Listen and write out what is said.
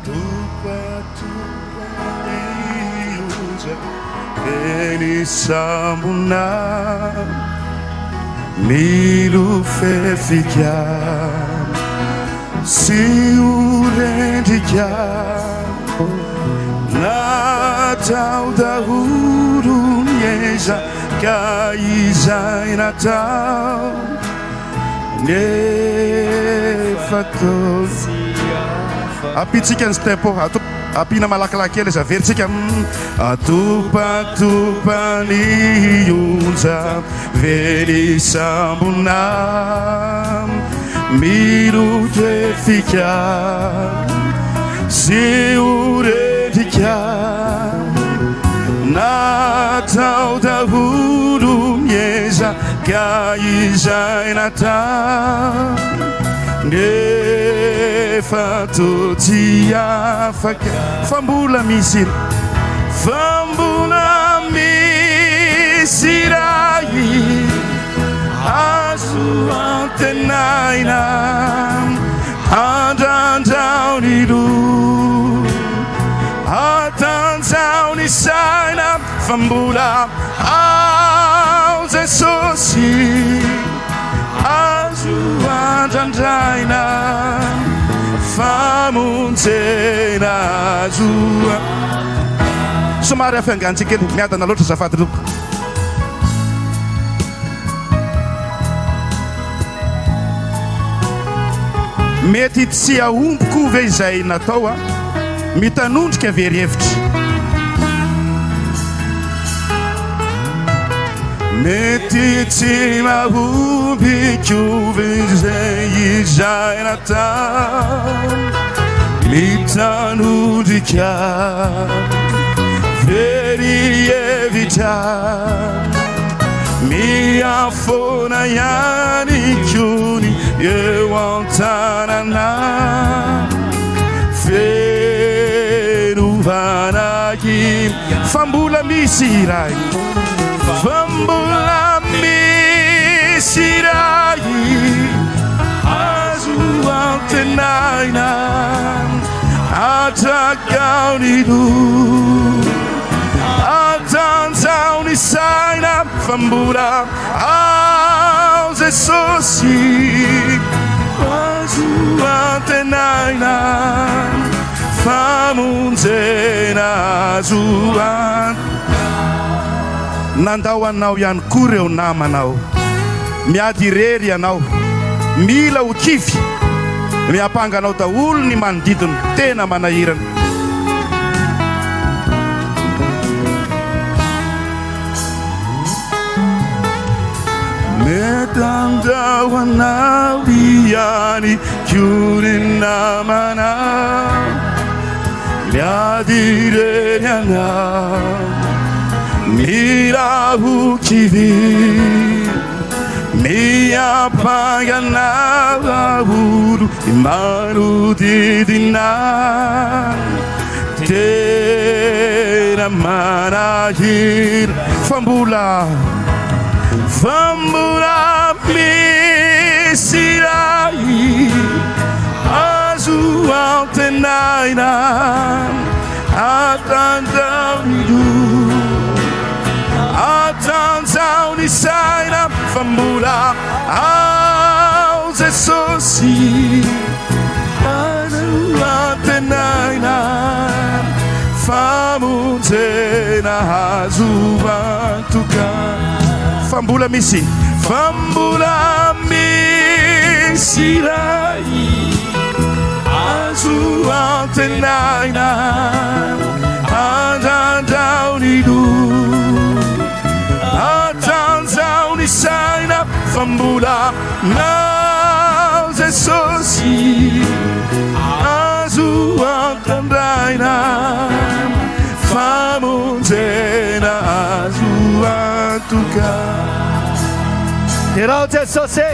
Tupatupaniuja Enisambuna Nilufefika Siurendika Nataudahuru Nyeza Kaizainatau Nefatos Apitsika ny step apina malakilaky kely za veritsika atupatupani onja venisambona mirotefika seoredika natao daholo mieza ka izay natao nefa toty afaka fambola misy rahy azo antenaina andrandraony lo atanjaony saina fambola ao Jesosy azo andrandraina famonjena azo somary afiangantsika kely miadana loatra zafady loko mety tsy aomboko ve izay natao a mitanondrika verihevitra mety tsy mahombiko izay natao mitanondrika verihevitra miafona ihany kony eo an-tanana fenovanaky fambola misy rahy fambola misy rahy azo antenaina atrakaony lo atanjaony saina fambola ao Jesosy azo antenaina famonjena azo nandao anao ihany koa reo namanao miady irery ianao mila ho kivy miampanganao daholo ny manodidiny tena manahirana metandao anao ihany kory namanao miady irery anao mila ho kivy miampangana daholo manodidina tena manahira fambola misy rahy azo antenaina atanjaony lo atanjaony saina fambola ao Jesosy azo antenaina famonjena azo antoka fambola misy rahy azo antenaina andrandraony lo atanjaony saina fambola nao Jesosy azo antandraina famonjena azo antoka Herao Jesosy